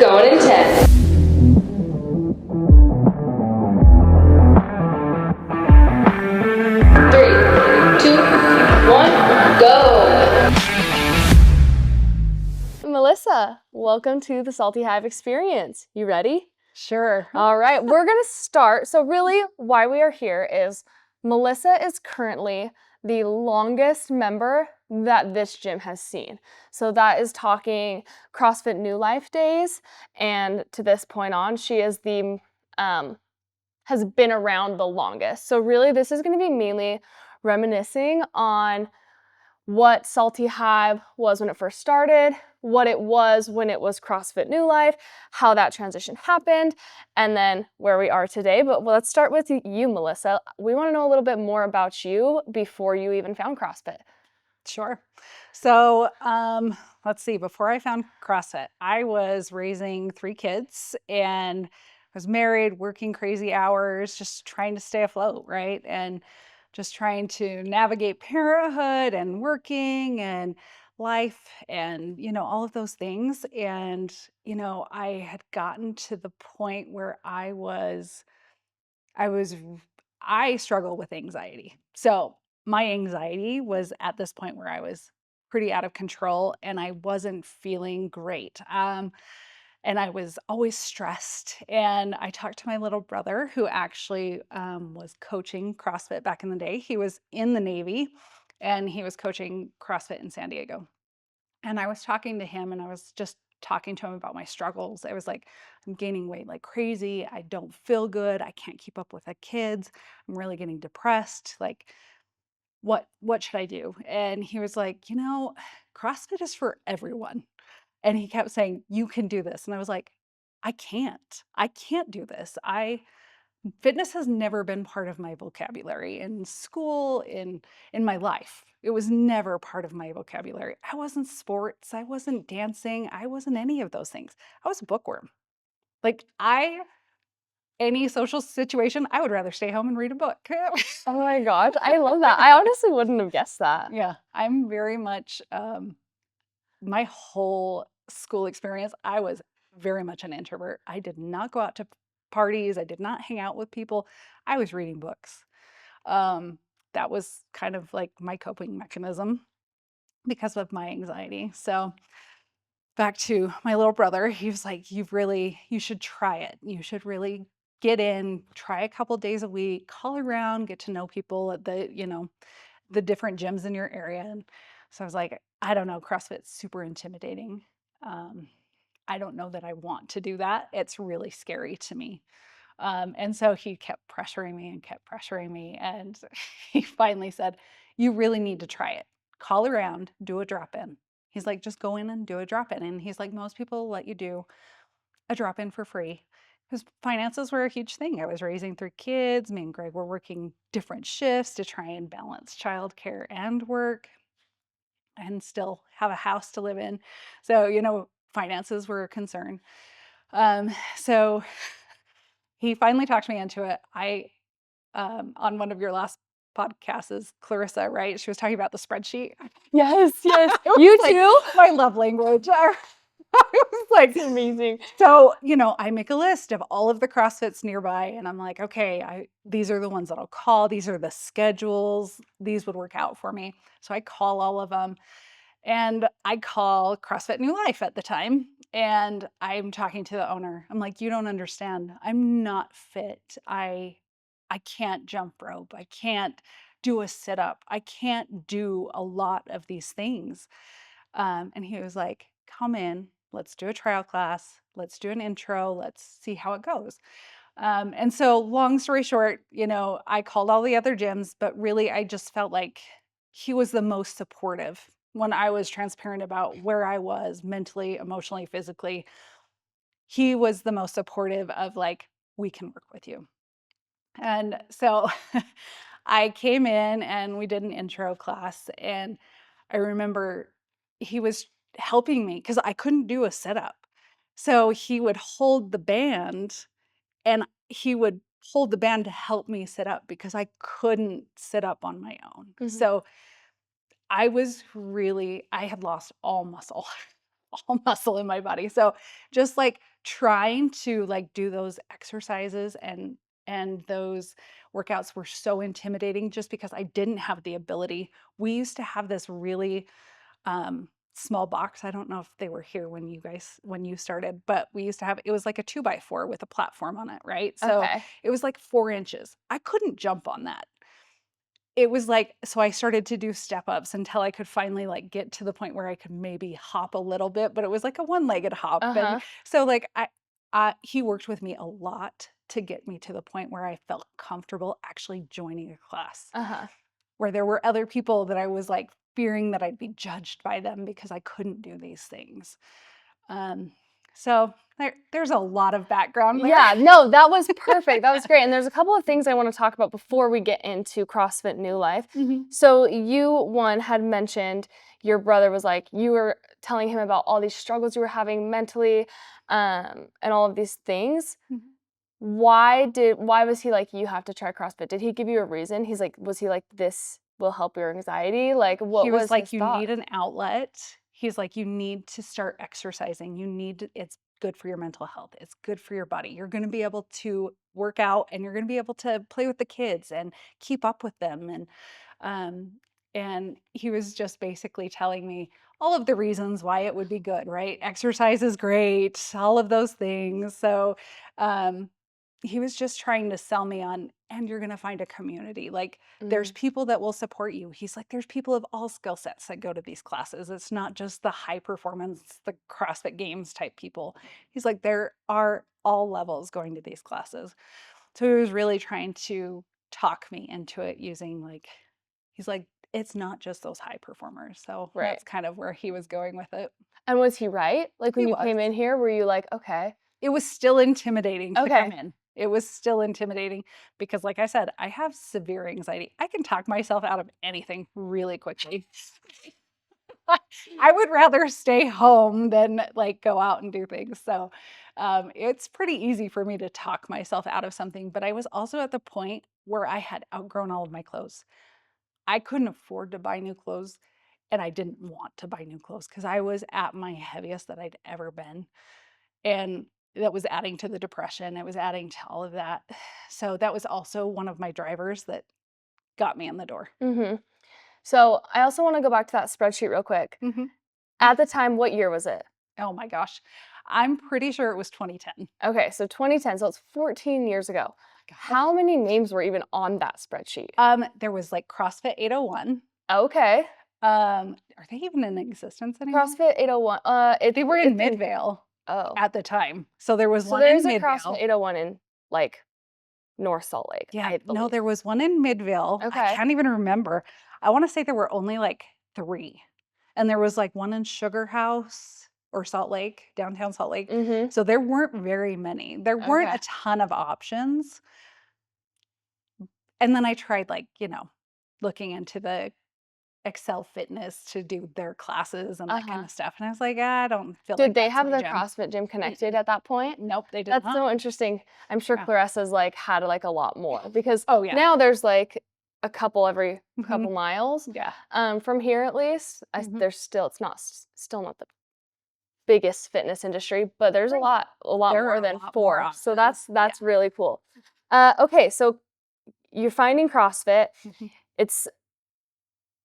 Going in 10. 3, 2, 1, go. Melissa, welcome to the Salty Hive experience. You ready? Sure. All right, we're going to start. So really why we are here is Melissa is currently the longest member that this gym has seen. So that is talking CrossFit New Life days, and to this point on, she is the has been around the longest. So really this is going to be mainly reminiscing on what Salty Hive was when it first started, what it was when it was CrossFit New Life, how that transition happened, and then where we are today. But let's start with you, Melissa. We want to know a little bit more about you before you even found CrossFit. Sure. So let's see, before I found CrossFit, I was raising 3 kids and I was married, working crazy hours, just trying to stay afloat, right? And just trying to navigate parenthood and working and life and, all of those things. And, I had gotten to the point where I struggle with anxiety. So my anxiety was at this point where I was pretty out of control and I wasn't feeling great. And I was always stressed. And I talked to my little brother who actually was coaching CrossFit back in the day. He was in the Navy and he was coaching CrossFit in San Diego. And I was talking to him and I was just talking to him about my struggles. I was like, I'm gaining weight like crazy. I don't feel good. I can't keep up with the kids. I'm really getting depressed. Like, what should I do? And he was like, CrossFit is for everyone. And he kept saying, you can do this. And I was like, I can't do this. Fitness has never been part of my vocabulary in school, in my life. It was never part of my vocabulary. I wasn't sports, I wasn't dancing, I wasn't any of those things. I was a bookworm. Like any social situation, I would rather stay home and read a book. Oh my gosh, I love that. I honestly wouldn't have guessed that. Yeah, I'm very much, my whole school experience, I was very much an introvert. I did not go out to parties. I did not hang out with people. I was reading books. That was kind of like my coping mechanism because of my anxiety. So back to my little brother, he was like, you should try it. You should really get in, try a couple days a week, call around, get to know people at the different gyms in your area. And so I was like, I don't know, CrossFit's super intimidating. I don't know that I want to do that. It's really scary to me. And so he kept pressuring me and kept pressuring me. And he finally said, you really need to try it. Call around, do a drop-in. He's like, just go in and do a drop-in. And he's like, most people let you do a drop-in for free. Because finances were a huge thing. I was raising 3 kids. Me and Greg were working different shifts to try and balance childcare and work and still have a house to live in. So, finances were a concern. So he finally talked me into it. On one of your last podcasts is Clarissa, right? She was talking about the spreadsheet. Yes. You like too? My love language. It was like Amazing. So, I make a list of all of the CrossFits nearby and I'm like, okay, these are the ones that I'll call. These are the schedules. These would work out for me. So I call all of them and I call CrossFit New Life at the time. And I'm talking to the owner. I'm like, you don't understand. I'm not fit. I can't jump rope. I can't do a sit-up. I can't do a lot of these things. And he was like, come in, let's do a trial class. Let's do an intro. Let's see how it goes. And so long story short, I called all the other gyms, but really I just felt like he was the most supportive when I was transparent about where I was mentally, emotionally, physically. He was the most supportive of like, we can work with you. And so I came in and we did an intro class and I remember he was helping me because I couldn't do a sit-up. So he would hold the band and he would hold the band to help me sit up because I couldn't sit up on my own. Mhm. So I had lost all muscle. all muscle in my body. So just like trying to like do those exercises and those workouts were so intimidating just because I didn't have the ability. We used to have this really small box. I don't know if they were here when you started, but we used to have, it was like a 2x4 with a platform on it, right? So Okay. it was like 4 inches. I couldn't jump on that. It was like, so I started to do step ups until I could finally like get to the point where I could maybe hop a little bit, but it was like a one-legged hop. And Uh-huh. so like he worked with me a lot to get me to the point where I felt comfortable actually joining a class, Uh-huh. where there were other people that I was like fearing that I'd be judged by them because I couldn't do these things. Um, so there's a lot of background there. Yeah, no, that was perfect. That was great. And there's a couple of things I want to talk about before we get into CrossFit New Life. So you, one, had mentioned your brother was like, you were telling him about all these struggles you were having mentally, and all of these things. Mhm. Why was he like, you have to try CrossFit? Did he give you a reason? He's like, was he like, this will help your anxiety? Like, what He was was his like, "You thought? need an outlet." He's like, "You need to start exercising. It's good for your mental health. It's good for your body. You're going to be able to work out and you're going to be able to play with the kids and keep up with them." Um, and he was just basically telling me all of the reasons why it would be good, right? Exercise is great, all of those things. So, um, he was just trying to sell me on, and you're going to find a community. Like, there's Mm, people that will support you. He's like, there's people of all skill sets that go to these classes. It's not just the high performance, the CrossFit Games type people. He's like, there are all levels going to these classes. So he was really trying to talk me into it using like, he's like, it's not just those high performers. So right. that's kind of where he was going with it. And was he right? Like He when you was. came in here, were you like, okay, It was still intimidating to come okay. in. It was still intimidating because, like I said, I have severe anxiety. I can talk myself out of anything really quickly. I would rather stay home than like go out and do things. So it's pretty easy for me to talk myself out of something. But I was also at the point where I had outgrown all of my clothes. I couldn't afford to buy new clothes and I didn't want to buy new clothes because I was at my heaviest that I'd ever been. And that was adding to the depression. It was adding to all of that. So that was also one of my drivers that got me in the door. Mm-hmm. So I also want to go back to that spreadsheet real quick. Mhm. At the time, what year was it? Oh my gosh. I'm pretty sure it was 2010. Okay, so 2010, so it's 14 years ago. Gosh. How many names were even on that spreadsheet? There was like CrossFit 801. Okay, Are they even in existence anymore? CrossFit 801. They were in it's Midvale oh, at the time. So there was so one there in is a CrossFit Midvale. 801 in like North Salt Lake, Yeah, I no, believe. there was one in Midvale. I Okay. can't even remember. I want to say there were only like 3. And there was like one in Sugar House or Salt Lake, downtown Salt Lake. Mm-hmm. So there weren't very many. There weren't Okay. a ton of options. And then I tried like, looking into the Excel Fitness to do their classes and that kind Uh-huh. of stuff. And I was like, I don't feel Did like they that's have my the gym. CrossFit gym connected Mm-mm. at that point? Nope, they did That's not. so interesting. I'm sure Yeah. Clarissa's like had like a lot more because Oh yeah. now there's like a couple every Mhm. couple miles. Yeah. From here at least, Mhm. there's still it's not still not the biggest fitness industry, but there's Right. a lot There are more a than lot more 4. So options. Yeah. that's really cool. Okay, so you're finding CrossFit. Mhm. It's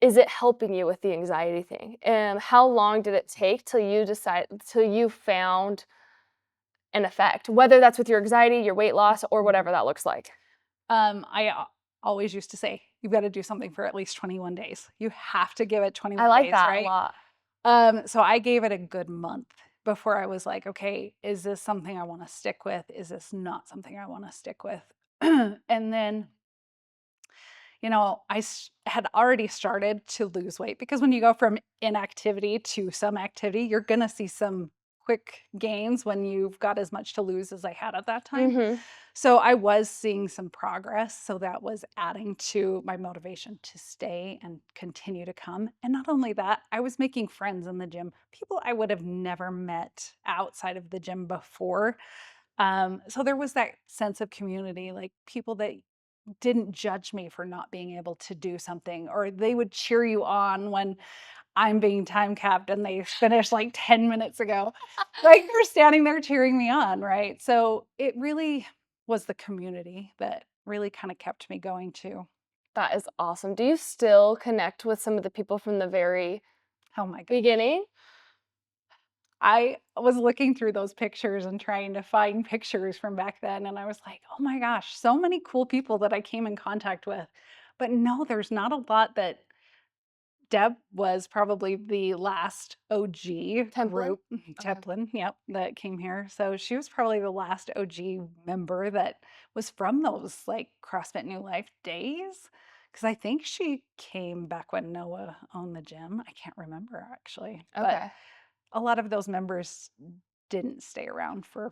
Is it helping you with the anxiety thing? And how long did it take till you found an effect, whether that's with your anxiety, your weight loss, or whatever that looks like? I always used to say, you've got to do something for at least 21 days. You have to give it I 21 like days, that a right? lot. So I gave it a good month before I was like, okay, is this something I want to stick with? Is this not something I want to stick with? And then, had already started to lose weight because when you go from inactivity to some activity, you're going to see some quick gains when you've got as much to lose as I had at that time. Mhm. So I was seeing some progress. So that was adding to my motivation to stay and continue to come. And not only that, I was making friends in the gym, people I would have never met outside of the gym before. So there was that sense of community, like people that didn't judge me for not being able to do something, or they would cheer you on when I'm being time capped and they finished like 10 minutes ago. Like they're standing there cheering me on, right? So it really was the community that really kind of kept me going too. That is awesome. Do you still connect with some of the people from the very Oh my God. beginning? I was looking through those pictures and trying to find pictures from back then. And I was like, oh my gosh, so many cool people that I came in contact with. But no, there's not a lot that Deb was probably the last OG Templin? group, Okay. Templin, yep, that came here. So she was probably the last OG member that was from those like CrossFit New Life days. Because I think she came back when Noah owned the gym. I can't remember actually. But Okay. a lot of those members didn't stay around for a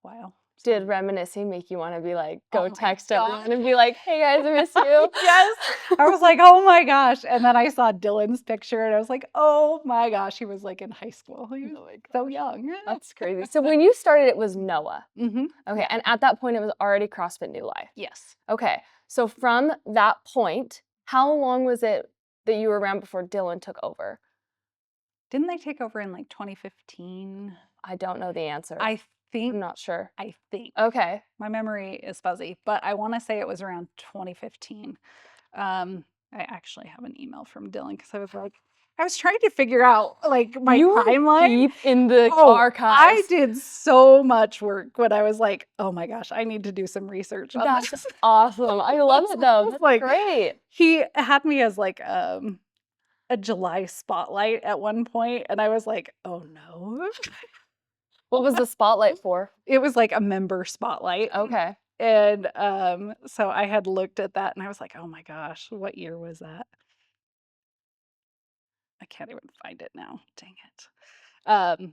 while. Did reminisce make you want to be like, go Oh my text gosh. everyone and be like, hey guys, I miss you? Yes. I was like, oh my gosh. And then I saw Dylan's picture and I was like, oh my gosh, he was like in high school. He was Oh my so gosh. young. That's crazy. So when you started, it was Noah. Mm-hmm. Okay. And at that point, it was already CrossFit New Life. Yes. Okay. So from that point, how long was it that you were around before Dylan took over? Didn't they take over in like 2015? I don't know the answer. I think. I'm not sure. I think. Okay. My memory is fuzzy, but I want to say it was around 2015. I actually have an email from Dylan because I was trying to figure out like my You were timeline. deep in the I archives. did so much work when I was like, oh my gosh, I need to do some research on That's this. awesome. I love it though. That's Like, great. He had me as like a July spotlight at one point, and I was like, oh no. What was the spotlight for? It was like a member spotlight. Okay. And so I had looked at that and I was like, oh my gosh, what year was that? I can't even find it now. Dang it.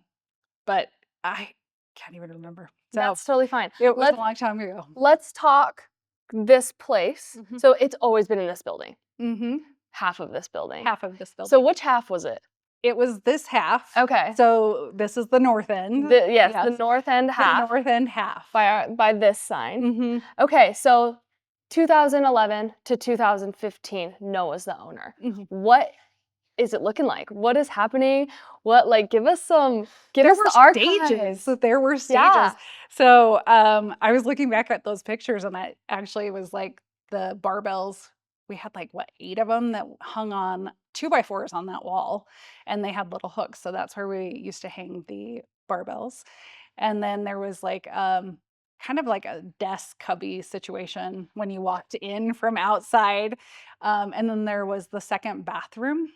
But I can't even remember. So That's totally fine. it was a long time ago. Let's talk this place. Mhm. So it's always been in this building, Mm-hmm. half of this building. Half of this building. So which half was it? It was this half. Okay. So this is the north end. Yes, the north end The half north end half. by this sign. Mm-hmm. Okay, so 2011 to 2015, Noah's the owner. Mm-hmm. What is it looking like? What is happening? Give us the Stages. archives. There were stages. Yeah. So I was looking back at those pictures and I actually was like the barbells. We had like 8 of them that hung on 2x4s on that wall, and they had little hooks. So that's where we used to hang the barbells. And then there was like kind of like a desk cubby situation when you walked in from outside. And then there was the second bathroom.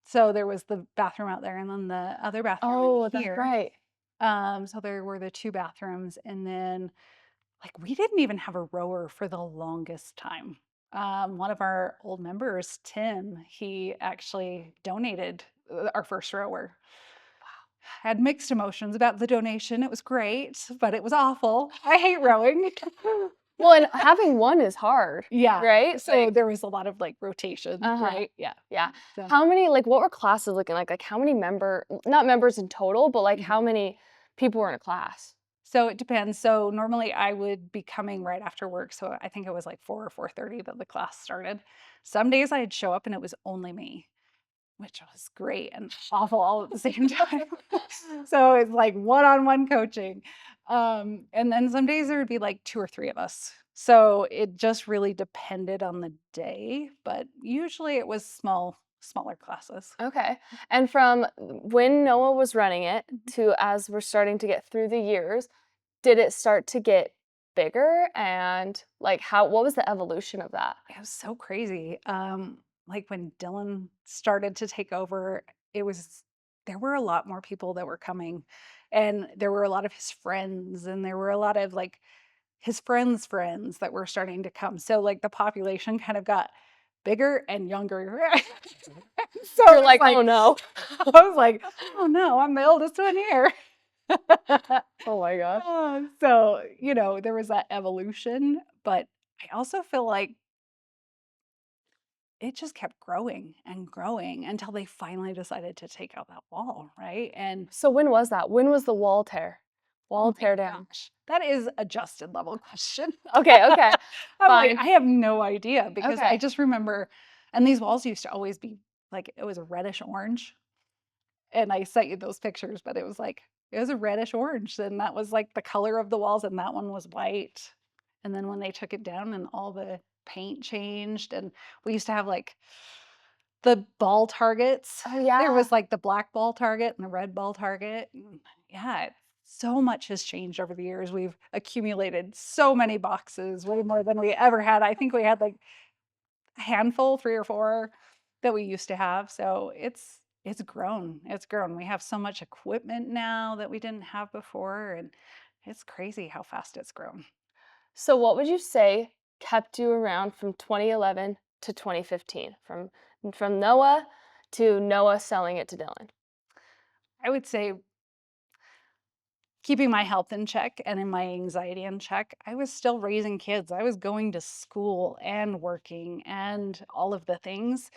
So there was the bathroom out there and then the other bathroom in here. That's right. So there were the 2 bathrooms, and then like we didn't even have a rower for the longest time. One of our old members, Tim, he actually donated our first rower. Wow. Had mixed emotions about the donation. It was great, but it was awful. I hate rowing. Well, and having one is hard. Yeah. Right? So there was a lot of like rotation, right? Yeah. Yeah. So. How many, what were classes looking like? Like how many not members in total, but like how many people were in a class? So it depends. So normally I would be coming right after work. So I think it was like 4 or 4:30 that the class started. Some days I'd show up and it was only me, which was great and awful all at the same time. So it's like one-on-one coaching. And then some days there would be like 2 or 3 of us. So it just really depended on the day, but usually it was smaller classes. Okay. And from when Noah was running it to as we're starting to get through the years, did it start to get bigger? And what was the evolution of that? It was so crazy. Like when Dylan started to take over, there were a lot more people that were coming, and there were a lot of his friends, and there were a lot of like his friends' that were starting to come. So like the population kind of got bigger and younger. So you're like, oh no. I was like, oh no, I'm the oldest one here. Oh my gosh. So, there was that evolution, but I also feel like it just kept growing and growing until they finally decided to take out that wall, right? And so when was that? When was the wall tear? Tear down. Gosh, that is a Justin level question. Okay. I'm like, Fine. I have no idea because Okay. I just remember, and these walls used to always be like it was a reddish orange. And I sent you those pictures, but it was a reddish orange. And that was like the color of the walls, and that one was white. And then when they took it down and all the paint changed, and we used to have like the ball targets. Oh, yeah. There was like the black ball target and the red ball target. And yeah, so much has changed over the years. We've accumulated so many boxes, way more than we ever had. I think we had like a handful, 3 or 4 that we used to have. So it's grown. It's grown. We have so much equipment now that we didn't have before, and it's crazy how fast it's grown. So what would you say kept you around from 2011 to 2015? From Noah to Noah selling it to Dylan? I would say keeping my health in check and in my anxiety in check. I was still raising kids. I was going to school and working and all of the things.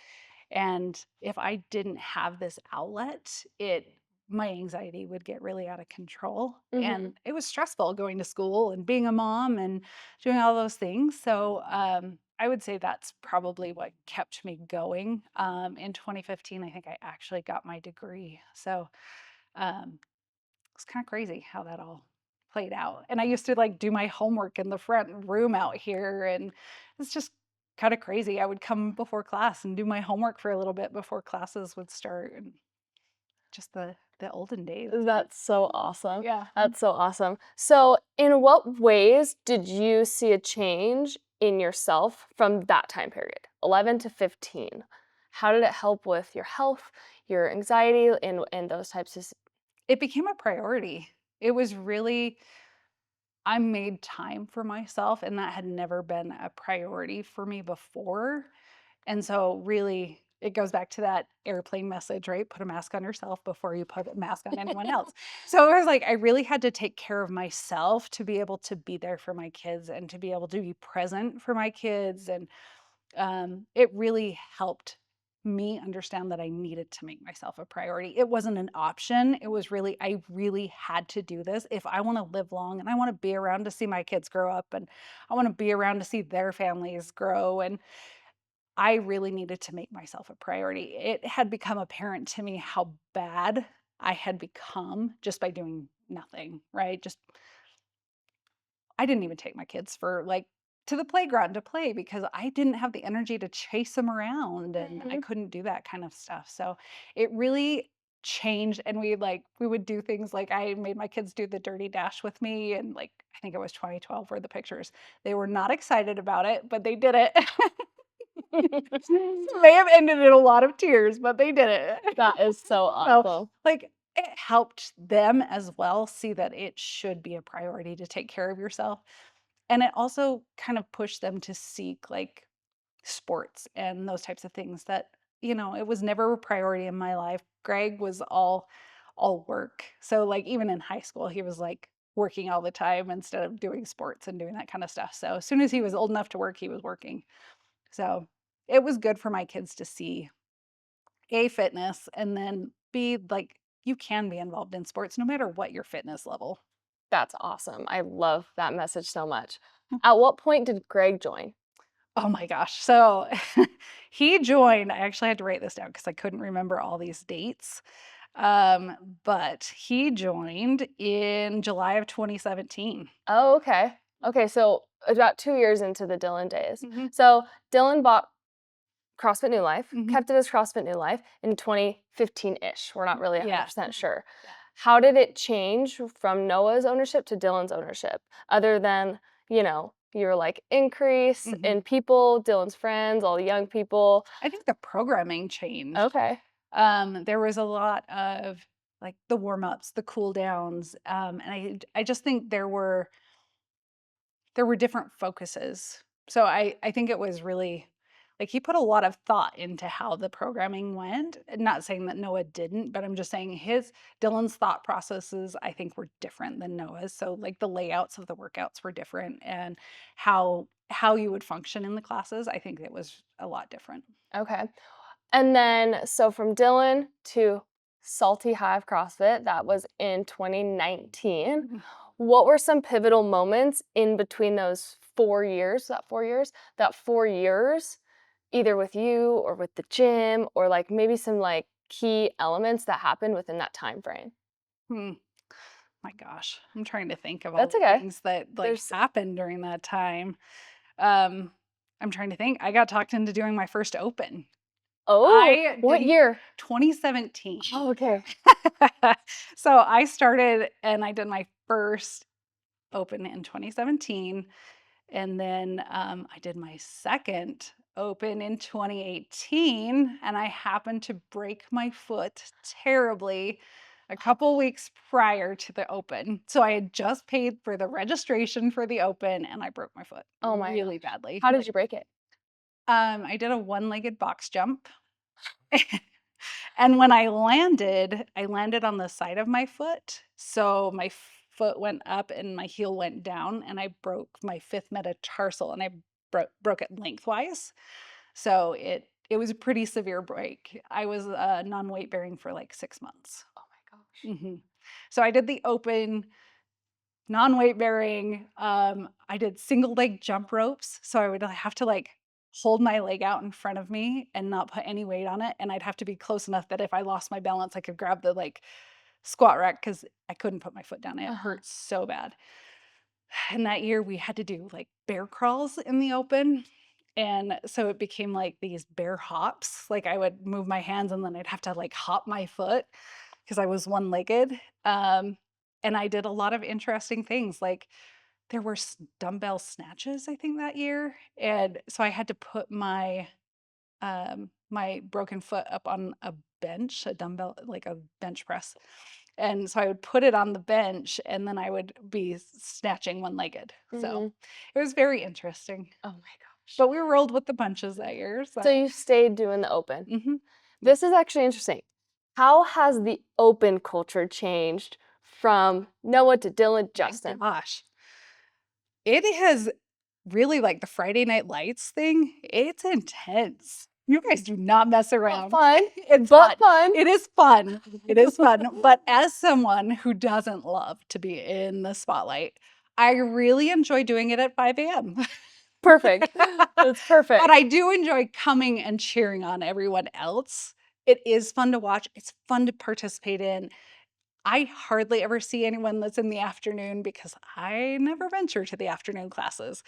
And if I didn't have this outlet, my anxiety would get really out of control. And it was stressful going to school and being a mom and doing all those things. So I would say that's probably what kept me going. In 2015, I think I actually got my degree. So it's kind of crazy how that all played out. And I used to like do my homework in the front room out here, and it's just kind of crazy. I would come before class and do my homework for a little bit before classes would start, and just the olden days. That's so awesome. Yeah. That's so awesome. So, in what ways did you see a change in yourself from that time period, 11 to 15? How did it help with your health, your anxiety, and those types of? It became a priority. It was really, I made time for myself, and that had never been a priority for me before. And so really it goes back to that airplane message, right? Put a mask on yourself before you put a mask on anyone else. So I was like, I really had to take care of myself to be able to be there for my kids and to be able to be present for my kids. And it really helped me understand that I needed to make myself a priority. It wasn't an option. It was really, I really had to do this if I want to live long and I want to be around to see my kids grow up, and I want to be around to see their families grow. And I really needed to make myself a priority. It had become apparent to me how bad I had become just by doing nothing, right? I didn't even take my kids for like to the playground to play because I didn't have the energy to chase them around, and I couldn't do that kind of stuff. So it really changed, and we would do things like I made my kids do the dirty dash with me, and like I think it was 2012 were the pictures. They were not excited about it, but they did it. May have ended in a lot of tears, but they did it. That is so So, awesome. like, it helped them as well see that it should be a priority to take care of yourself. And it also kind of pushed them to seek like sports and those types of things that, it was never a priority in my life. Greg was all work. So like even in high school, he was like working all the time instead of doing sports and doing that kind of stuff. So as soon as he was old enough to work, he was working. So it was good for my kids to see A, fitness, and then B, like you can be involved in sports no matter what your fitness level. That's awesome. I love that message so much. At what point did Greg join? Oh my gosh. So he joined, I actually had to write this down because I couldn't remember all these dates. But he joined in July of 2017. Oh, okay. Okay, so about 2 years into the Dylan days. Mhm. So Dylan bought CrossFit New Life, Mhm. kept it as CrossFit New Life in 2015-ish. We're not really 100% Yeah. sure. Yeah. How did it change from Noah's ownership to Dylan's ownership? Other than, your like increase in people, Dylan's friends, all the young people. I think the programming changed. Okay. There was a lot of like the warm-ups, the cool downs. And I just think there were different focuses. So I think it was really like he put a lot of thought into how the programming went. Not saying that Noah didn't, but I'm just saying Dylan's thought processes I think were different than Noah's. So like the layouts of the workouts were different, and how you would function in the classes, I think it was a lot different. Okay. And then, so from Dylan to Salty Hive CrossFit, that was in 2019. Mhm. What were some pivotal moments in between those 4 years, that 4 years either with you or with the gym, or like maybe some like key elements that happened within that time frame? Hmm. My gosh, I'm trying to think of all That's the okay. things that like There's happened during that time. Um, I'm trying to think. I got talked into doing my first open. Oh, I what didn't year? 2017. Oh, okay. So I started and I did my first open in 2017. And then I did my second open in 2018. And I happened to break my foot terribly a couple weeks prior to the open. So I had just paid for the registration for the open and I broke my foot Oh my really gosh. badly. How did Like, you break it? I did a one-legged box jump. And when I landed on the side of my foot. So my foot went up and my heel went down, and I broke my fifth metatarsal and I broke it lengthwise. So it was a pretty severe break. I was non-weight bearing for like 6 months. Oh my gosh. So I did the open non-weight bearing. I did single leg jump ropes. So I would have to like hold my leg out in front of me and not put any weight on it. And I'd have to be close enough that if I lost my balance, I could grab the like squat rack because I couldn't put my foot down. It Uh-huh. hurt so bad. And that year we had to do like bear crawls in the open. And so it became like these bear hops. Like I would move my hands and then I'd have to like hop my foot because I was one legged. And I did a lot of interesting things. Like there were dumbbell snatches, I think, that year. And so I had to put my broken foot up on a bench, a dumbbell, like a bench press. And so I would put it on the bench and then I would be snatching one-legged. So Mhm. it was very interesting. Oh my gosh. But we rolled with the punches that year. So, So you stayed doing the open. Mhm. This is actually interesting. How has the open culture changed from Noah to Dylan, My Justin? gosh. It has really like the Friday Night Lights thing. It's intense. You guys do not mess around. Fun, It's but fun. fun. It is fun. It is fun. But as someone who doesn't love to be in the spotlight, I really enjoy doing it at 5 a.m. Perfect. That's perfect. But I do enjoy coming and cheering on everyone else. It is fun to watch. It's fun to participate in. I hardly ever see anyone that's in the afternoon because I never venture to the afternoon classes.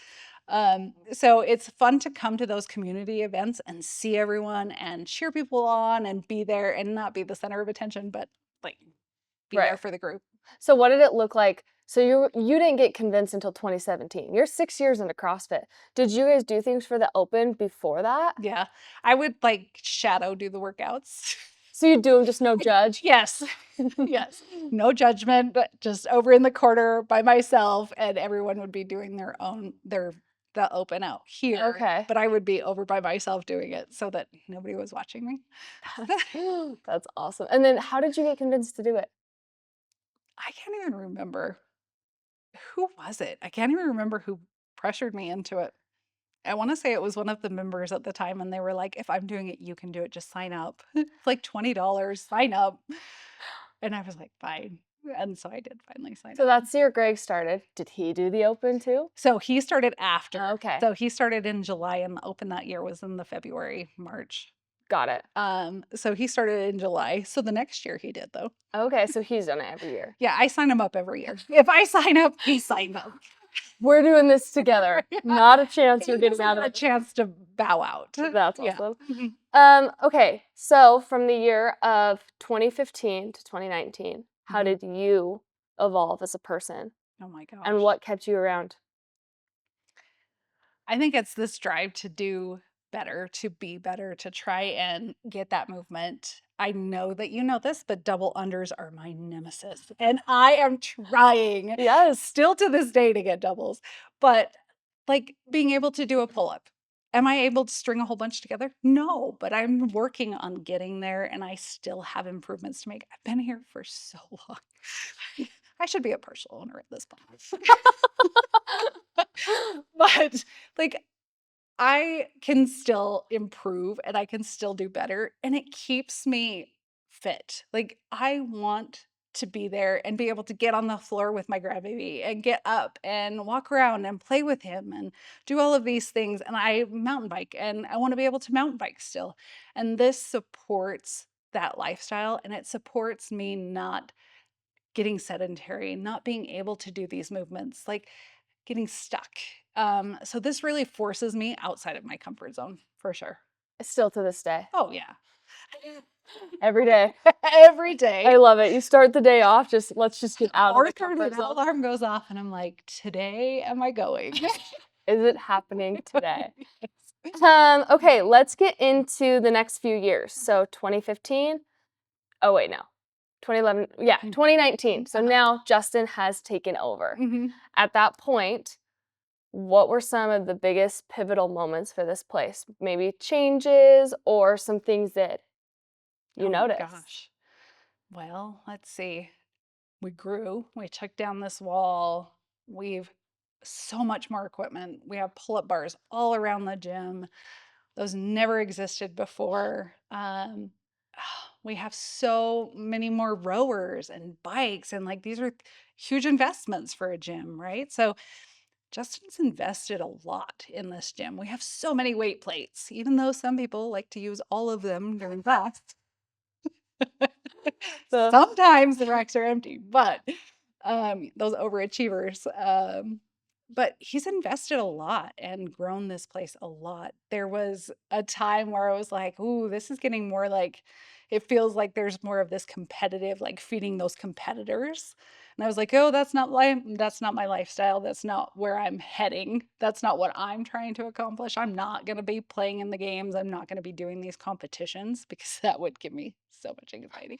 So it's fun to come to those community events and see everyone and cheer people on and be there and not be the center of attention, but like be there Right. for the group. So what did it look like? So you didn't get convinced until 2017. You're 6 years into CrossFit. Did you guys do things for the open before that? Yeah. I would like shadow do the workouts. So you do them, just no judge? Yes. Yes. No judgment, but just over in the corner by myself, and everyone would be doing the open out here. Okay. But I would be over by myself doing it so that nobody was watching me. That's awesome. And then how did you get convinced to do it? I can't even remember. Who was it? I can't even remember who pressured me into it. I want to say it was one of the members at the time, and they were like, if I'm doing it, you can do it. Just sign up. It's like $20, sign up. And I was like, fine. And so I did finally sign So up. that's the year Greg started. Did he do the open too? So he started after. Okay. So he started in July, and the open that year was in the February, March. Got it. So he started in July. So the next year he did, though. Okay, so he's done it every year. Yeah, I sign him up every year. If I sign up, he signed up. We're doing this together. Not a chance you're He getting doesn't out of get a it. chance to bow out. That's Yeah. awesome. Mhm. Okay, so from the year of 2015 to 2019, how Mhm. did you evolve as a person? Oh my gosh. And what kept you around? I think it's this drive to do better, to be better, to try and get that movement. I know that you know this, but double unders are my nemesis. And I am trying Yes. still to this day to get doubles. But like being able to do a pull up. Am I able to string a whole bunch together? No, but I'm working on getting there and I still have improvements to make. I've been here for so long. I should be a partial owner at this point. But like I can still improve and I can still do better and it keeps me fit. Like I want to be there and be able to get on the floor with my grandbaby and get up and walk around and play with him and do all of these things. And I mountain bike and I want to be able to mountain bike still. And this supports that lifestyle, and it supports me not getting sedentary, not being able to do these movements, like getting stuck. So this really forces me outside of my comfort zone for sure. Still to this day. Oh yeah. Every day. Every day. I love it. You start the day off, let's just get out of the 4:30, comfort that zone. alarm goes off, and I'm like, today am I going? Is it happening today? Yes. Okay, let's get into the next few years. So 2015. Oh wait, no. 2011. Yeah, 2019. So now Justin has taken over. Mhm. At that point, what were some of the biggest pivotal moments for this place? Maybe changes or some things that you Oh my noticed? gosh. Well, let's see. We grew. We took down this wall. We've so much more equipment. We have pull-up bars all around the gym. Those never existed before. We have so many more rowers and bikes, and like these are huge investments for a gym, right? So Justin's invested a lot in this gym. We have so many weight plates, even though some people like to use all of them during class. So- Sometimes the racks are empty, but those overachievers. But he's invested a lot and grown this place a lot. There was a time where I was like, "Ooh, this is getting more like it feels like there's more of this competitive, like feeding those competitors." And I was like, "Oh, that's not my lifestyle. That's not where I'm heading. That's not what I'm trying to accomplish. I'm not going to be playing in the games. I'm not going to be doing these competitions because that would give me so much anxiety."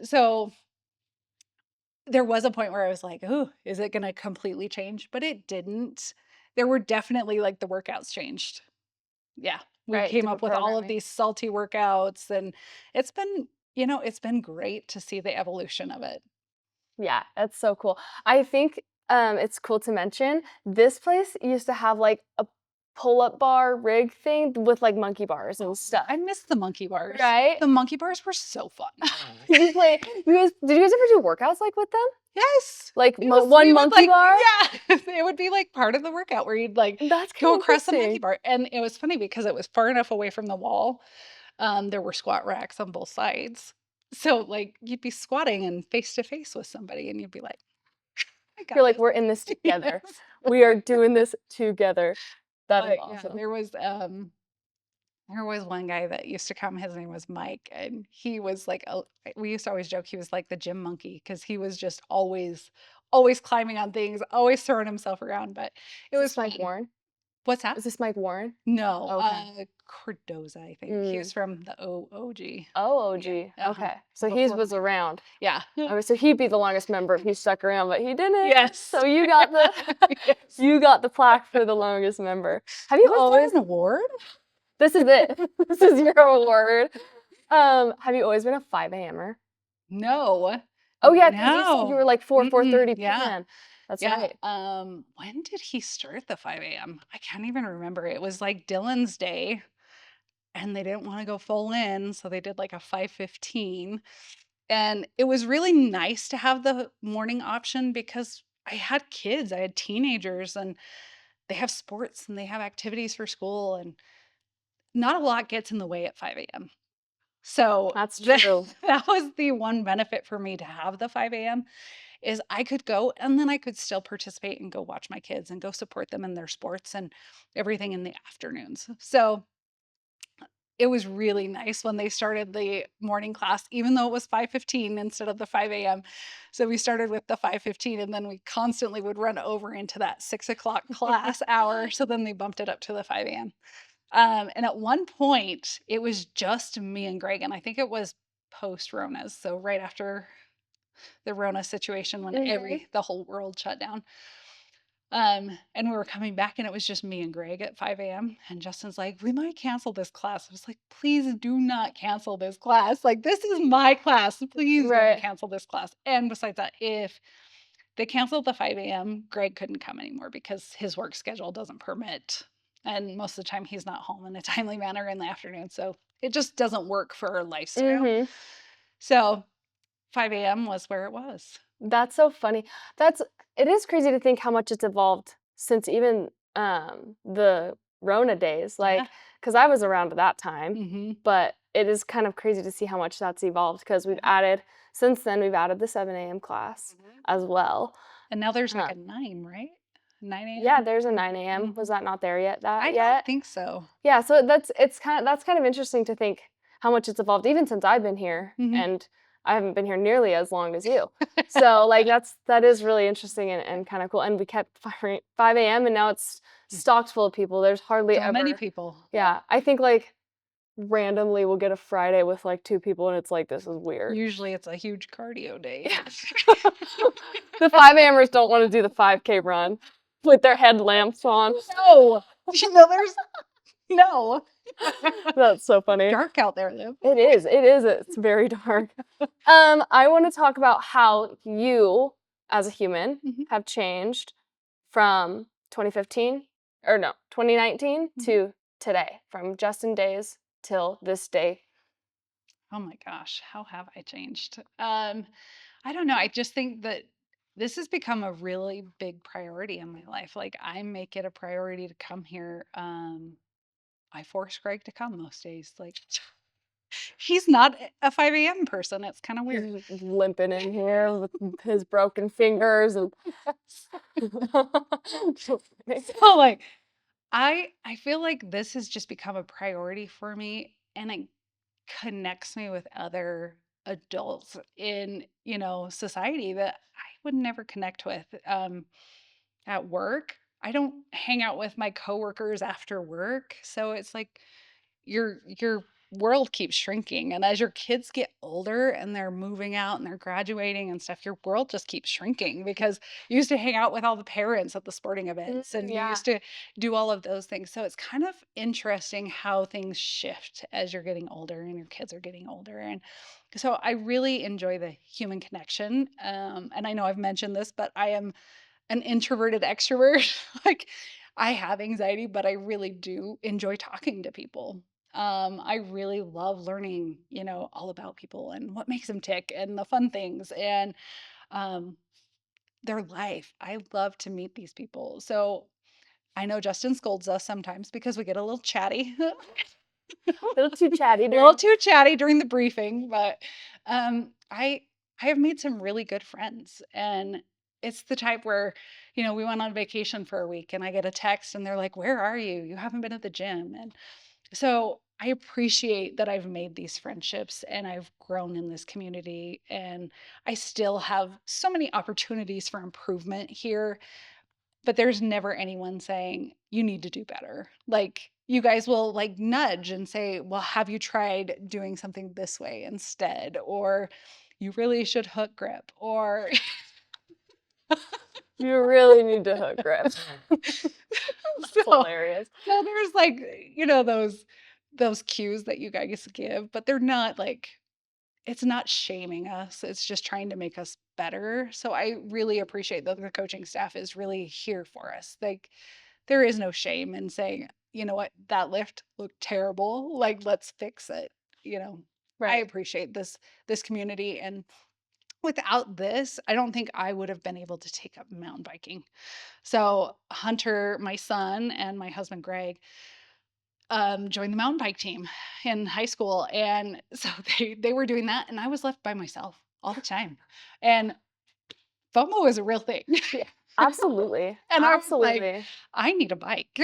So there was a point where I was like, "Oh, is it going to completely change?" But it didn't. There were definitely like the workouts changed. Yeah. We Right, came up different with all of programming. these salty workouts, and it's been, it's been great to see the evolution of it. Yeah, that's so cool. I think it's cool to mention this place used to have like a pull-up bar rig thing with like monkey bars and stuff. I miss the monkey bars. Right? The monkey bars were so fun. Did you guys ever do workouts like with them? Yes. Like Yes, one we would, monkey like, bar? yeah, it would be like part of the workout where you'd like That's go kind of across the monkey interesting. bar. And it was funny because it was far enough away from the wall. There were squat racks on both sides. So like you'd be squatting and face to face with somebody and you'd be like, I got You're like, this. we're in this together. Yes. We are doing this together. That is But yeah, awesome. there was one guy that used to come, his name was Mike, and he was like we used to always joke he was like the gym monkey because he was just always climbing on things, always throwing himself around. But it Is was this Mike fun. Warren? What's that? Is this Mike Warren? No, Okay. Cordoza, I think. He was from the OG. Oh, Yeah. OG. Uh-huh. Okay. So he Before was Mike. around. Yeah. Oh, so he'd be the longest member if he stuck around, but he didn't. Yes. So you got the Yes. you got the plaque for the longest member. Have you Was always that an award? This is it. This is your award. Have you always been a 5 a.m.er? No. Oh yeah, because you said you No. were like 4:30 Yeah. p.m. That's Yeah. right. When did he start the 5 a.m.? I can't even remember. It was like Dylan's day, and they didn't want to go full in, so they did like a 5:15. And it was really nice to have the morning option because I had kids, I had teenagers, and they have sports and they have activities for school, and not a lot gets in the way at 5 a.m. So That's true. that was the one benefit for me to have the 5 a.m. is I could go and then I could still participate and go watch my kids and go support them in their sports and everything in the afternoons. So it was really nice when they started the morning class, even though it was 5:15 instead of the 5 a.m. So we started with the 5:15 and then we constantly would run over into that 6 o'clock class hour. So then they bumped it up to the 5 a.m. And at one point, it was just me and Greg, and I think it was post Rona's, so right after the Rona situation when the whole world shut down. And we were coming back, and it was just me and Greg at 5 a.m. And Justin's like, "We might cancel this class." I was like, "Please do not cancel this class. Like, this is my class. Please Right. don't cancel this class." And besides that, if they canceled the 5 a.m., Greg couldn't come anymore because his work schedule doesn't permit. And most of the time, he's not home in a timely manner in the afternoon. So it just doesn't work for our lifestyle. Mm-hmm. So 5 a.m. was where it was. That's so funny. It is crazy to think how much it's evolved since even the Rona days. Yeah. Like, because I was around at that time, Mm-hmm. but it is kind of crazy to see how much that's evolved because since then, we've added the 7 a.m. class as well. And now there's like Uh, a 9, right? 9 a.m. yeah, there's a 9 a.m. Was Mhm. that not there yet? I don't Yet? think so. Yeah, so that's kind of interesting to think how much it's evolved even since I've been here, Mhm. and I haven't been here nearly as long as you. So like that is really interesting and kind of cool. And we kept 5 a.m. and now it's stocked full of people. There's hardly So many ever. people. Yeah, I think like randomly we'll get a Friday with like 2 people and it's like this is weird. Usually it's a huge cardio day. The 5 a.m.ers don't want to do the 5K run with their headlamps on. No, there's no. That's so funny. Dark out there, though. It is. It's very dark. I want to talk about how you, as a human, Mhm. have changed from 2019 to today, from Justin days till this day. Oh my gosh, how have I changed? I don't know. I just think that this has become a really big priority in my life. Like I make it a priority to come here. I force Greg to come most days. Like he's not a 5 a.m. person. It's kind of weird. He's limping in here with his broken fingers and So like I feel like this has just become a priority for me and it connects me with other adults in, society that I would never connect with at work. I don't hang out with my coworkers after work. So it's like your world keeps shrinking and as your kids get older and they're moving out and they're graduating and stuff, your world just keeps shrinking because you used to hang out with all the parents at the sporting events and you yeah. used to do all of those things. So it's kind of interesting how things shift as you're getting older and your kids are getting older. And so I really enjoy the human connection. And I know I've mentioned this, but I am an introverted extrovert. Like I have anxiety, but I really do enjoy talking to people. I really love learning, all about people and what makes them tick and the fun things and um, their life. I love to meet these people. So I know Justin scolds us sometimes because we get a little chatty, A little too chatty. a little too chatty during the briefing, but I have made some really good friends and it's the type where, we went on vacation for a week and I get a text and they're like, "Where are you? You haven't been at the gym." And so I appreciate that I've made these friendships and I've grown in this community and I still have so many opportunities for improvement here, but there's never anyone saying you need to do better. Like you guys will like nudge and say, "Well, have you tried doing something this way instead?" Or you really should hook grip or You really need to hook grip. That's so, hilarious. so there's like, those cues that you guys give, but they're not like it's not shaming us. It's just trying to make us better. So I really appreciate that the coaching staff is really here for us. Like there is no shame in saying, "You know what, that lift looked terrible. Like let's fix it." You know, I Right. appreciate this community and without this, I don't think I would have been able to take up mountain biking. So Hunter, my son, and my husband Greg joined the mountain bike team in high school, and so they were doing that, and I was left by myself all the time, and FOMO is a real thing. Absolutely. And I was like, Absolutely. I need a bike.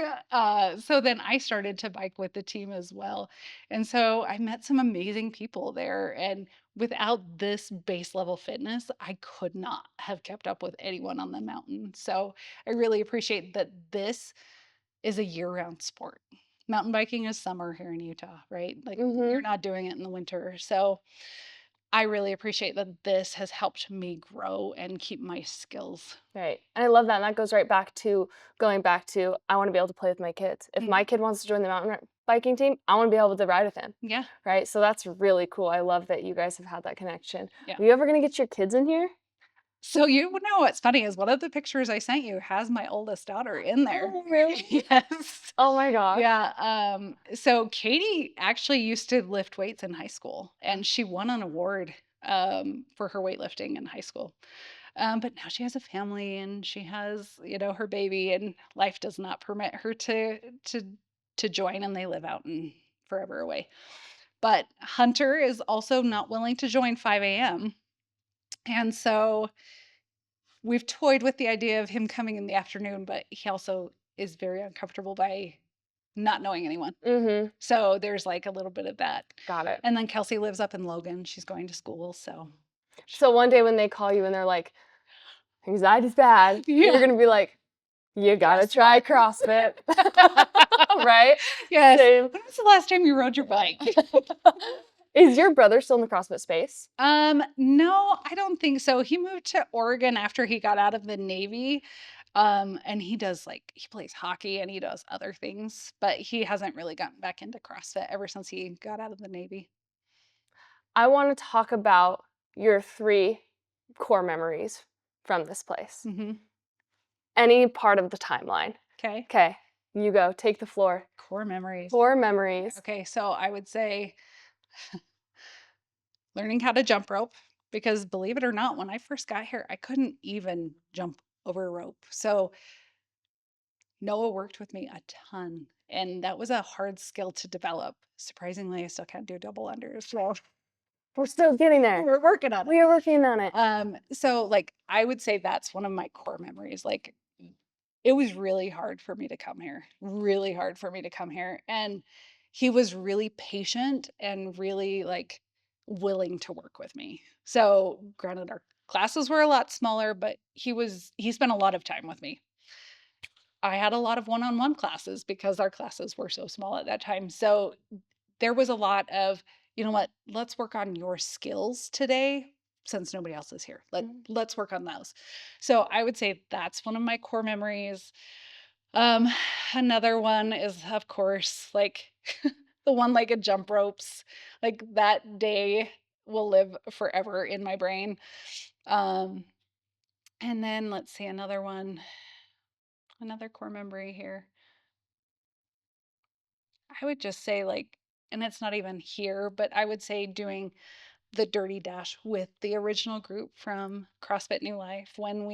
So then I started to bike with the team as well. And so I met some amazing people there. And without this base level fitness, I could not have kept up with anyone on the mountain. So I really appreciate that this is a year round sport. Mountain biking is summer here in Utah, right? Like you're Mhm. not doing it in the winter. So I really appreciate that this has helped me grow and keep my skills. Right. And I love that. And that goes right back to going back to I want to be able to play with my kids. If Mm, my kid wants to join the biking team, I want to be able to ride with him. yeah. Right. So that's really cool. I love that you guys have had that connection. Yeah. Are you ever going to get your kids in here? So you know what's funny is one of the pictures I sent you has my oldest daughter in there. Oh, really? Yes. Oh my gosh. Yeah. So Katie actually used to lift weights in high school and she won an award for her weightlifting in high school. But now she has a family and she has, her baby, and life does not permit her to join, and they live out in forever away. But Hunter is also not willing to join 5 a.m. And so we've toyed with the idea of him coming in the afternoon, but he also is very uncomfortable by not knowing anyone. Mm-hmm. So there's like a little bit of that. Got it. And then Kelsey lives up in Logan. She's going to school. So one day when they call you and they're like, anxiety's bad, Yeah. you're gonna be like, you gotta try CrossFit. Right? Yes. Same. When was the last time you rode your bike? Is your brother still in the CrossFit space? No, I don't think so. He moved to Oregon after he got out of the Navy. And he plays hockey and he does other things, but he hasn't really gotten back into CrossFit ever since he got out of the Navy. I want to talk about your 3 core memories from this place. Mm-hmm. Any part of the timeline. Okay. Okay, you go. Take the floor. Core memories. Core memories. Okay, so I would say learning how to jump rope, because believe it or not, when I first got here, I couldn't even jump over a rope. So Noah worked with me a ton, and that was a hard skill to develop. Surprisingly, I still can't do double unders. So We're still getting there. we're working on it. We are working on it. So I would say that's one of my core memories. Like, it was really hard for me to come here, really hard for me to come here. And he was really patient and really willing to work with me. So granted, our classes were a lot smaller, but he spent a lot of time with me. I had a lot of one-on-one classes because our classes were so small at that time. So there was a lot of, you know what, let's work on your skills today since nobody else is here. Let's work on those. So I would say that's one of my core memories. Another one is, of course, the one-legged jump ropes. Like, that day will live forever in my brain. And then let's see, another core memory here. I would just say, and it's not even here, but I would say doing the Dirty Dash with the original group from CrossFit New Life, when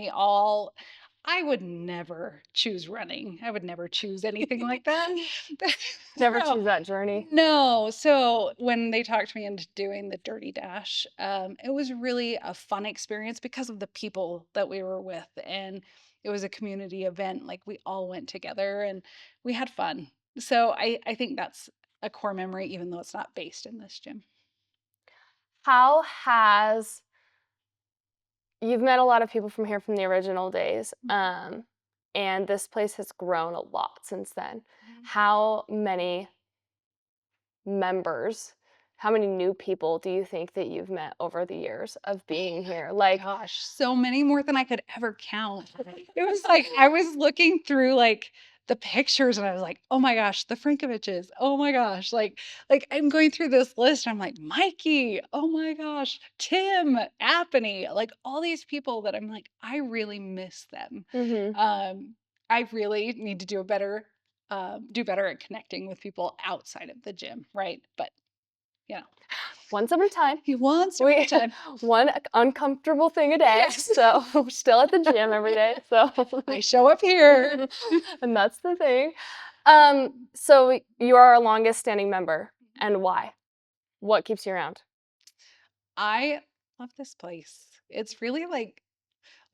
I would never choose running. I would never choose anything like that. Never So, choose that journey. No. So when they talked me into doing the Dirty Dash, it was really a fun experience because of the people that we were with. And it was a community event. Like, we all went together and we had fun. So I think that's a core memory, even though it's not based in this gym. How has you've met a lot of people from here from the original days, and this place has grown a lot since then. How many members, how many new people do you think that you've met over the years of being here? Gosh, so many more than I could ever count. It was I was looking through the pictures and I was like, oh my gosh, the Frankoviches. Oh my gosh. I'm going through this list. And I'm like, Mikey, oh my gosh, Tim, Appany, all these people that I'm like, I really miss them. I really need to do better at connecting with people outside of the gym, right? But one step at a time. One step at a time. One uncomfortable thing a day. Yes. So we're still at the gym every day. So I show up here. And that's the thing. So you are our longest standing member, and why? What keeps you around? I love this place. It's really like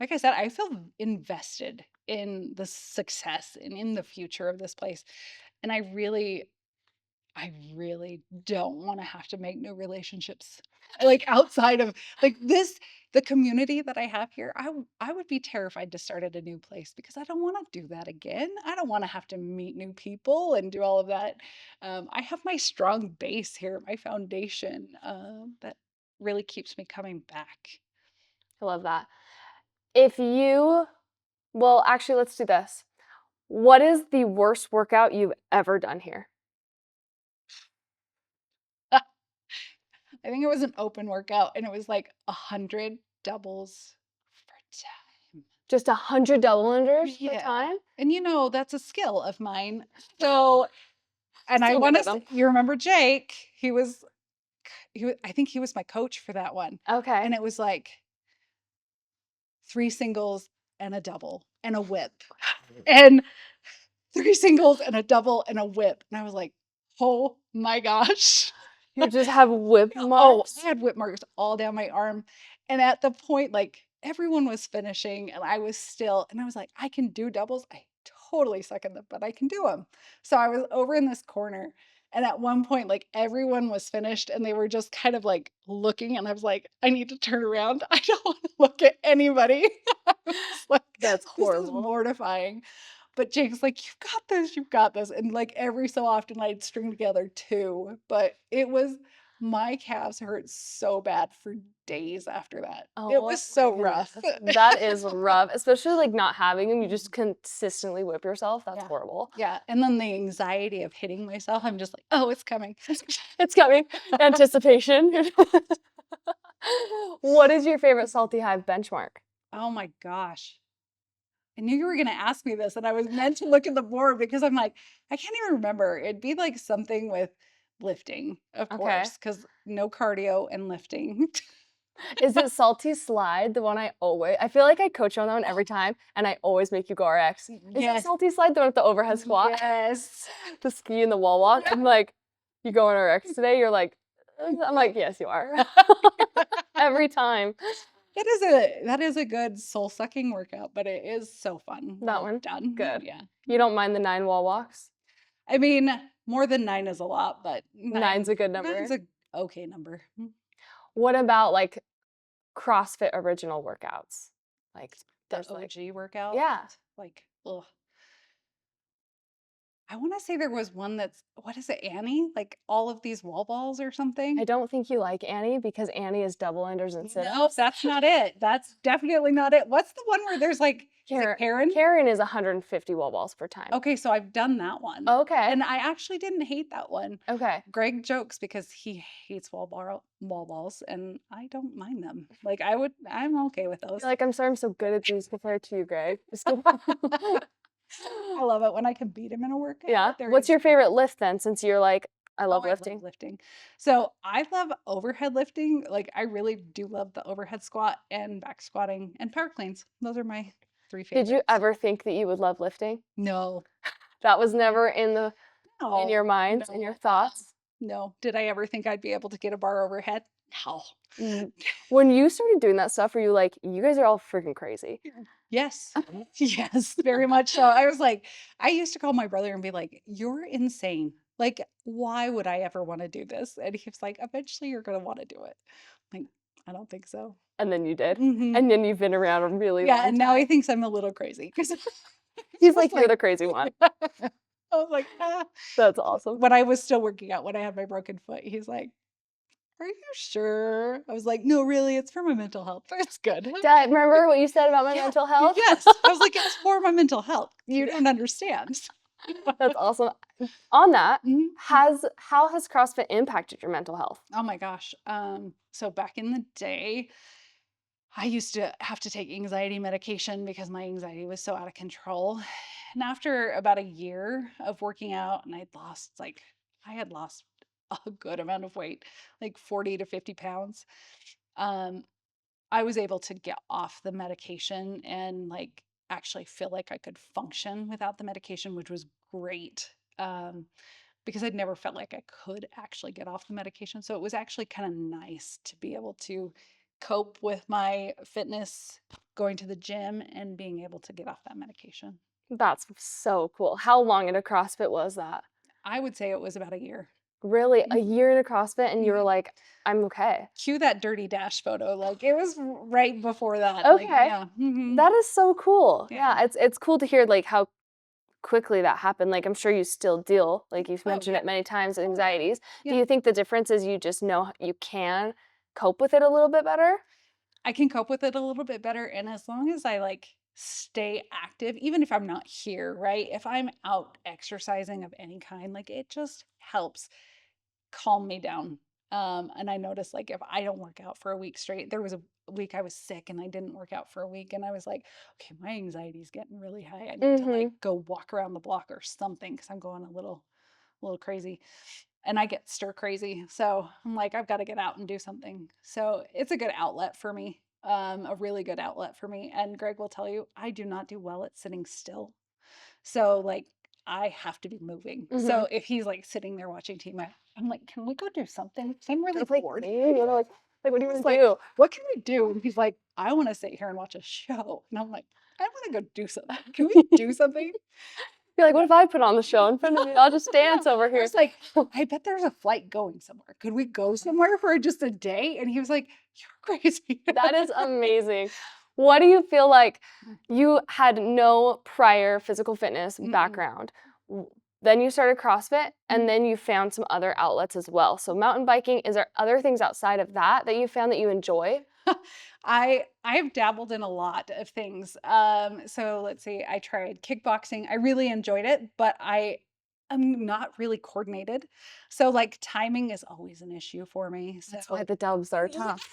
I said, I feel invested in the success and in the future of this place. And I really don't want to have to make new relationships outside of the community that I have here. I would be terrified to start at a new place because I don't want to do that again. I don't want to have to meet new people and do all of that. I have my strong base here, my foundation, that really keeps me coming back. I love that. Actually, let's do this. What is the worst workout you've ever done here? I think it was an open workout and it was 100 doubles for time. Just 100 double unders for time? And that's a skill of mine. So, and I want to, you remember Jake, he was I think he was my coach for that one. Okay. And it was like 3 singles and a double and a whip. And 3 singles and a double and a whip. And I was like, oh my gosh. You just have whip Oh, marks. I had whip marks all down my arm. And at the point, like everyone was finishing and I was still, and I was like, I can do doubles. I totally suck at them, but I can do them. So I was over in this corner. And at one point, like everyone was finished and they were just kind of like looking. And I was like, I need to turn around. I don't want to look at anybody. I was like, That's this is horrible. mortifying. But Jake's like, you've got this, you've got this. And like every so often I'd string together 2. But it was, my calves hurt so bad for days after that. It Oh was my so rough. goodness. That is rough, especially like not having them. You just consistently whip yourself. That's Yeah. horrible. Yeah. And then the anxiety of hitting myself, I'm just like, oh, it's coming. It's coming. Anticipation. What is your favorite Salty Hive benchmark? Oh my gosh. I knew you were going to ask me this, and I was meant to look at the board because I'm like, I can't even remember. It'd be like something with lifting, of Okay. course, because no cardio and lifting. Is it Salty Slide, the one I feel like I coach you on that one every time, and I always make you go RX. Is it Yes. Salty Slide, the one with the overhead squat? Yes. The ski and the wall walk? I'm like, you going RX today? You're like, I'm like, yes, you are. Every time. That is a good soul sucking workout, but it is so fun. That when one? it's done. Good. Yeah. You don't mind the 9 wall walks? I mean, more than 9 is a lot, but 9's a good number. 9's a okay number. What about like CrossFit original workouts? Like The there's like, OG workout. yeah. Like, ugh. I want to say there was one that's, what is it, Annie? Like all of these wall balls or something? I don't think you like Annie because Annie is double unders and sit-ups. No, that's not it. That's definitely not it. What's the one where there's like, is it Karen? Karen is 150 wall balls per time. Okay, so I've done that one. Okay. And I actually didn't hate that one. Okay. Greg jokes because he hates wall balls, and I don't mind them. Like I'm okay with those. You're like, I'm sorry, I'm so good at these compared to you, Greg. Just kidding. I love it when I can beat him in a workout. Yeah. There What's is- your favorite lift then? Since you're like, I love Oh, lifting. lifting. So I love overhead lifting. Like I really do love the overhead squat and back squatting and power cleans. Those are my 3 favorites. Did you ever think that you would love lifting? No. That was never in your No. mind, in your thoughts? No. Did I ever think I'd be able to get a bar overhead? No. When you started doing that stuff, were you like, you guys are all freaking crazy? Yes. Yes, very much so. I was like, I used to call my brother and be like, you're insane. Like, why would I ever want to do this? And he was like, eventually you're going to want to do it. Like, I don't think so. And then you did. Mhm. And then you've been around a really Yeah, long and now he thinks I'm a little crazy. He's like, you're the crazy one. I was like, ah. That's awesome. When I was still working out, when I had my broken foot, he's like, are you sure? I was like, no, really, it's for my mental health. It's good. Dad, remember what you said about my Yeah, mental health? Yes. I was like, it's for my mental health. You don't understand. That's awesome. On that, Mhm. how has CrossFit impacted your mental health? Oh my gosh. So back in the day, I used to have to take anxiety medication because my anxiety was so out of control. And after about a year of working out, and I had lost a good amount of weight, like 40 to 50 pounds. Um, I was able to get off the medication and like actually feel like I could function without the medication, which was great. Because I'd never felt like I could actually get off the medication. So it was actually kind of nice to be able to cope with my fitness, going to the gym, and being able to get off that medication. That's so cool. How long into CrossFit was that? I would say it was about a year. Really? A Mhm. year into CrossFit and you were Mhm. like, I'm okay. Cue that dirty dash photo. Like it was right before that. Like, Okay. yeah. Mhm. That is so cool. Yeah. Yeah, it's cool to hear like how quickly that happened. Like I'm sure you still deal, like you've Oh, mentioned yeah. it many times, Oh, yeah. anxieties. Do Yeah. you think the difference is you just know you can cope with it a little bit better? I can cope with it a little bit better. And as long as I like stay active, even if I'm not here, right? If I'm out exercising of any kind, like it just helps calm me down. And I noticed like if I don't work out for a week straight, there was a week I was sick and I didn't work out for a week, and I was like, okay, my anxiety is getting really high. I need to like go walk around the block or something because I'm going a little crazy. and I get stir crazy. So I'm like, I've got to get out and do something. So it's a good outlet for me, a really good outlet for me. And Greg will tell you, I do not do well at sitting still. So like I have to be moving. Mhm. So if he's like sitting there watching TV, I'm like, can we go do something? 'Cause I'm really It's like, bored. like, what do you want It's to like, do? what can we do? And he's like, I want to sit here and watch a show. And I'm like, I want to go do something. Can we do something? You're like, what if I put on the show in front of me? I'll just dance over I here. was like, I bet there's a flight going somewhere. Could we go somewhere for just a day? And he was like, you're crazy. That is amazing. What do you feel like you had no prior physical fitness Mm-mm. background? Then you started CrossFit, and then you found some other outlets as well. So mountain biking, is there other things outside of that that you found that you enjoy? I've dabbled in a lot of things. So let's see, I tried kickboxing. I really enjoyed it, but I am not really coordinated. So like timing is always an issue for me. That's So why the dubs are tough.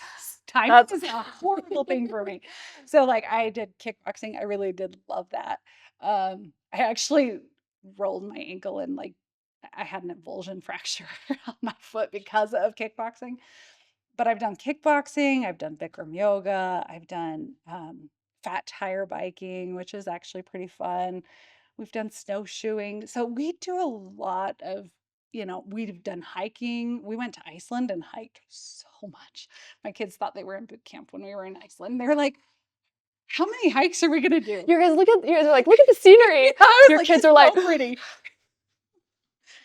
timing That's- is a horrible thing for me. So like I did kickboxing. I really did love that. I actually rolled my ankle and like I had an avulsion fracture on my foot because of kickboxing. But I've done kickboxing, I've done Bikram yoga, I've done fat tire biking, which is actually pretty fun. We've done snowshoeing. So we do a lot of, we've done hiking. We went to Iceland and hiked so much. My kids thought they were in boot camp when we were in Iceland. They're like, how many hikes are we gonna do? You guys are like, look at the scenery. Your kids "It's are like, so pretty.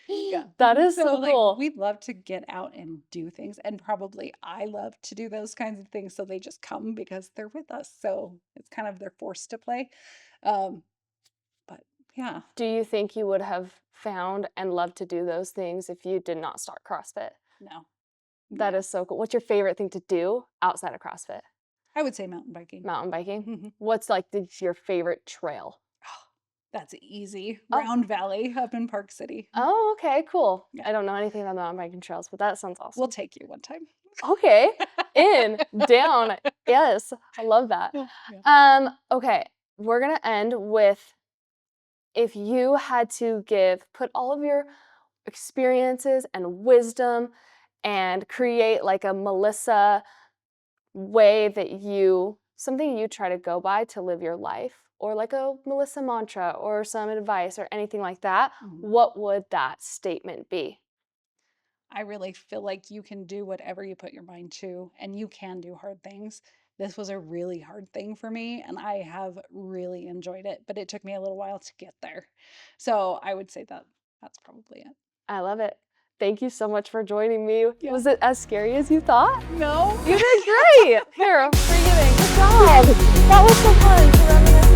Yeah. that is so like, cool. we love to get out and do things, and probably I love to do those kinds of things, so they just come because they're with us. So it's kind of they're forced to play. Um, but yeah, Do you think you would have found and loved to do those things if you did not start CrossFit? no, That is so cool. What's your favorite thing to do outside of CrossFit? I would say mountain biking. Mountain biking? Mhm. What's like your favorite trail? That's easy. Oh. Round Valley up in Park City. Oh, okay, cool. Yeah. I don't know anything about mountain biking trails, but that sounds awesome. We'll take you one time. Okay, in, down, yes, I love that. Yeah. Okay, we're gonna end with if you had to put all of your experiences and wisdom and create like a Melissa way that something you try to go by to live your life, or like a Melissa mantra or some advice or anything like that, Mhm. what would that statement be? I really feel like you can do whatever you put your mind to, and you can do hard things. This was a really hard thing for me, and I have really enjoyed it, but it took me a little while to get there. So I would say that that's probably it. I love it. Thank you so much for joining me. Yeah. Was it as scary as you thought? No. You did great. Here, for you. Good job. That was so fun to reminisce.